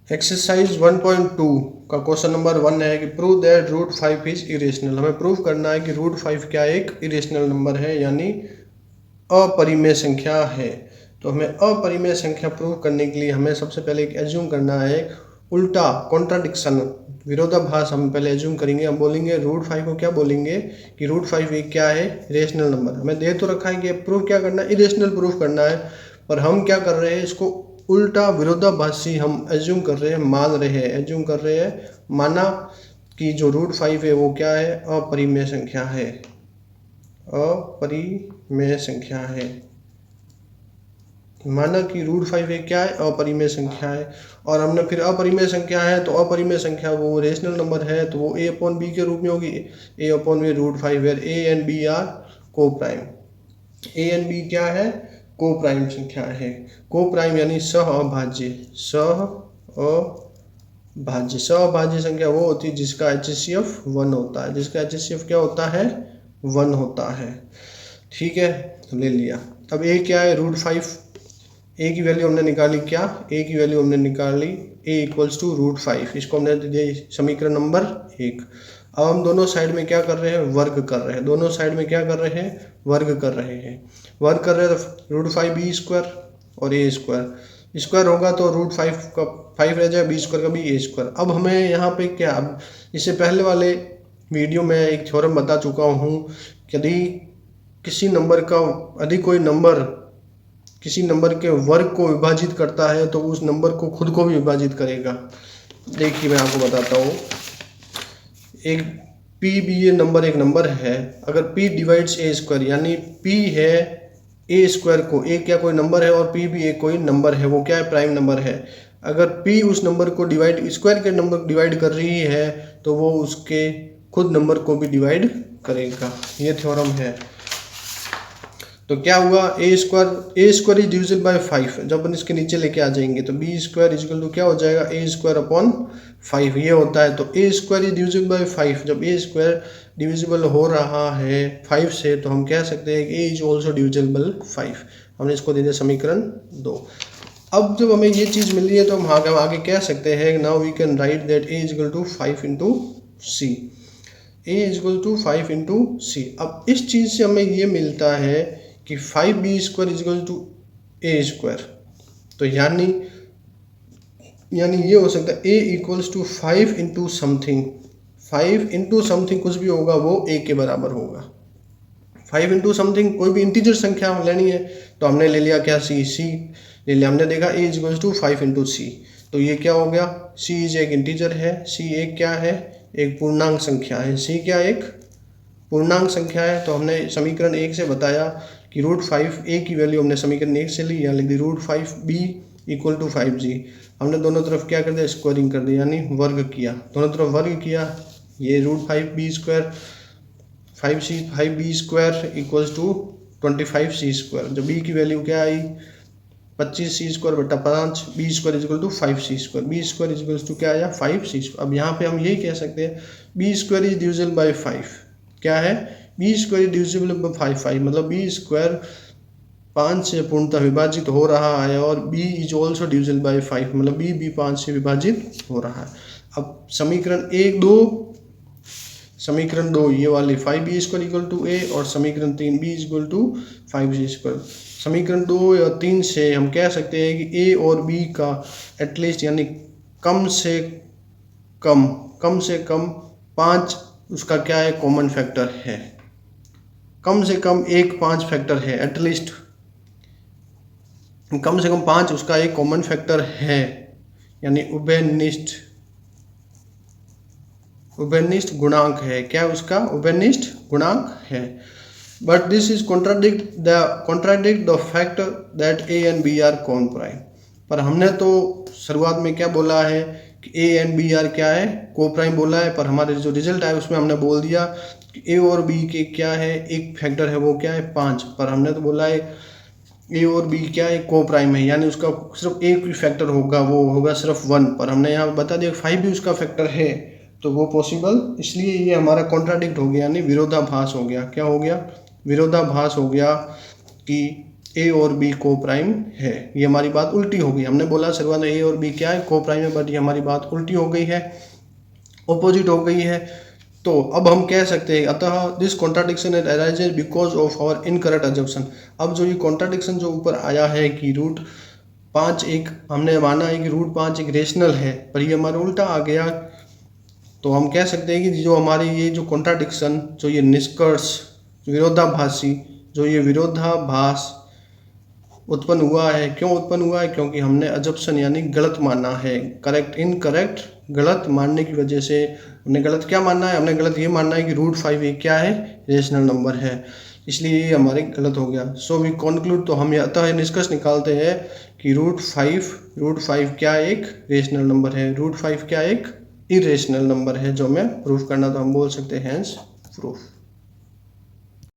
Exercise 1.2 का question number 1 है कि prove that root 5 is irrational. हमें प्रूव करना है कि रूट 5 क्या एक इरेशनल नंबर है, यानी अपरिमेय संख्या है। तो हमें अपरिमेय संख्या प्रूव करने के लिए हमें सबसे पहले एक एज्यूम करना है, उल्टा कॉन्ट्राडिक्शन, विरोधाभास हम पहले एज्यूम करेंगे। हम बोलेंगे रूट 5 को क्या बोलेंगे कि रूट 5 एक क्या है, इरेशनल नंबर। हमें दे तो रखा है कि प्रूव क्या करना है, इरेशनल प्रूव करना है, पर हम क्या कर रहे हैं, इसको उल्टा विरोधाभासी हम एज्यूम कर रहे हैं, मान रहे हैं, एज्यूम कर रहे हैं, माना कि जो रूट 5 है वो क्या है, अपरिमेय संख्या है, अपरिमेय संख्या है। माना कि रूट 5 एक क्या है, अपरिमेय संख्या है। और हमने फिर अपरिमेय संख्या है तो अपरिमेय संख्या वो रेशनल नंबर है, तो वो a अपॉन बी के रूप में होगी, a upon B root 5 where a and b are coprime. a and b क्या है, को प्राइम संख्या है। को प्राइम यानी सह अभाज्य, सह अभाज्य। सह अभाज्य संख्या वो होती है जिसका HCF 1 होता है, जिसका HCF क्या होता है, 1 होता है। ठीक है, ले लिया। अब a क्या है, रूट 5। a की वैल्यू हमने निकाली, क्या, a की वैल्यू हमने निकाली a इक्वल्स टू रूट 5। इसको हमने दिया समीकरण नंबर 1। अब हम दोनों साइड में क्या कर रहे हैं, वर्ग कर रहे हैं। दोनों साइड में क्या कर रहे हैं, वर्ग कर रहे हैं। वर्ग कर रहे हैं तो रूट 5 बी स्क्वायर और ए स्क्वायर, स्क्वायर होगा तो रूट 5 का 5 रह जाए, बी स्क्वायर का भी ए स्क्वायर। अब हमें यहाँ पे क्या, अब इससे पहले वाले वीडियो में एक थ्योरम बता चुका हूँ, यदि किसी नंबर का, यदि कोई नंबर किसी नंबर के वर्ग को विभाजित करता है तो उस नंबर को खुद को भी विभाजित करेगा। देखिए मैं आपको बताता हूँ, एक p भी ये नंबर एक नंबर है, अगर p डिवाइड्स ए स्क्वायर, यानी p है ए स्क्वायर को, a क्या कोई नंबर है और p भी एक कोई नंबर है, वो क्या है, प्राइम नंबर है। अगर p उस नंबर को डिवाइड, स्क्वायर के नंबर डिवाइड कर रही है तो वो उसके खुद नंबर को भी डिवाइड करेगा। ये थ्योरम है। तो क्या हुआ, ए स्क्वायर इज डिविजिबल बाय 5। जब अपन इसके नीचे लेके आ जाएंगे तो बी स्क्वायर इजिकल टू क्या हो जाएगा, ए स्क्वायर अपॉन 5 ये होता है। तो ए स्क्वायर इज डिविजिबल बाय 5, जब ए स्क्वायर डिविजिबल हो रहा है 5 से तो हम कह सकते हैं कि ए इज ऑल्सो डिविजिबल 5। हमने इसको दे दिया समीकरण 2। अब जब हमें ये चीज़ मिल रही है तो हम आगे कह सकते हैं, now we can write that a equal to 5 into C, a equal to 5 into C. अब इस चीज़ से हमें ये मिलता है कि 5b square is equal to A square. तो यानी ये हो सकता है a equals to 5 into something, 5 into something कुछ भी होगा वो a के बराबर होगा। 5 इंटू समथिंग कोई भी इंटीजर संख्या लेनी है तो हमने ले लिया क्या, c ले लिया। हमने देखा a इक्वल्स टू 5 इंटू सी, तो ये क्या हो गया, c इज एक इंटीजर है, c एक क्या है, एक पूर्णांक संख्या है। c क्या एक पूर्णांक संख्या है। तो हमने समीकरण 1 से बताया कि रूट 5 a की वैल्यू हमने समीकरण 1 से ली, यहाँ लिख the root 5b equal to 5g। हमने दोनों तरफ क्या कर दिया, स्क्वायरिंग कर दी, यानी वर्ग किया, दोनों तरफ वर्ग किया। ये root 5b square 5b square equals to 25c square. जब b की वैल्यू क्या आई, 25c स्क्वायर बटा 5, b square is equal to 5c square, b square is equal to क्या आया, 5c स्क्वायर। अब यहाँ पे हम यही कह सकते हैं b square is divisible by 5, क्या है, बी स्क्वायर डिविजिबल बाय 5, मतलब बी स्क्वायर 5 से पूर्णतः विभाजित हो रहा है, और b is also divisible by 5, मतलब b भी 5 से विभाजित हो रहा है। अब समीकरण 2 ये वाली 5b square equal to a, और समीकरण 3 b equal to 5c square. समीकरण 2 या 3 से हम कह सकते हैं कि a और b का एटलीस्ट, यानी कम से कम 5 उसका क्या है, कॉमन फैक्टर है। कम से कम एक 5 फैक्टर है, एटलीस्ट कम से कम 5 उसका एक कॉमन फैक्टर है, यानी उभयनिष्ठ गुणांक है। क्या उसका उभयनिष्ठ गुणांक है। But this is contradict the fact that a and b are coprime. पर हमने तो शुरुआत में क्या बोला है कि a एंड b आर क्या है, को प्राइम बोला है, पर हमारे जो रिजल्ट आए उसमें हमने बोल दिया कि a और b के क्या है, एक फैक्टर है, वो क्या है 5। पर हमने तो बोला है a और b क्या है, को प्राइम है, यानी उसका सिर्फ एक ही फैक्टर होगा, वो होगा सिर्फ 1। पर हमने यहाँ बता दिया 5 भी उसका फैक्टर है, तो वो पॉसिबल, इसलिए ये हमारा कॉन्ट्राडिक्ट हो गया, यानी विरोधाभास हो गया। क्या हो गया, विरोधाभास हो गया कि ए और बी को प्राइम है। ये हमारी बात उल्टी हो गई। हमने बोला शुरुआत में ए और बी क्या है, को प्राइम है, बट ये हमारी बात उल्टी हो गई है, ऑपोजिट हो गई है। तो अब हम कह सकते हैं अतः this contradiction it arises because of our incorrect assumption. अब जो ये कॉन्ट्राडिक्शन जो ऊपर आया है कि रूट 5 एक, हमने माना है कि रूट 5 एक रेशनल है, पर ये हमारा उल्टा आ गया। तो हम कह सकते हैं कि जो हमारी ये जो कॉन्ट्राडिक्शन, जो ये निष्कर्ष विरोधाभासी, जो ये विरोधाभास उत्पन्न हुआ है, क्यों उत्पन्न हुआ है, क्योंकि हमने अजम्पशन यानी गलत माना है। करेक्ट इनकरेक्ट, गलत मानने की वजह से हमने गलत क्या मानना है, हमने गलत ये मानना है कि रूट 5 एक क्या है, रेशनल नंबर है, इसलिए ये हमारे गलत हो गया। सो वी कंक्लूड, तो हम अतः निष्कर्ष निकालते हैं कि रूट 5 क्या एक रेशनल नंबर है, रूट 5 क्या एक इरेशनल नंबर है, जो हमें प्रूफ करना, तो हम बोल सकते हैं हैंस प्रूफ।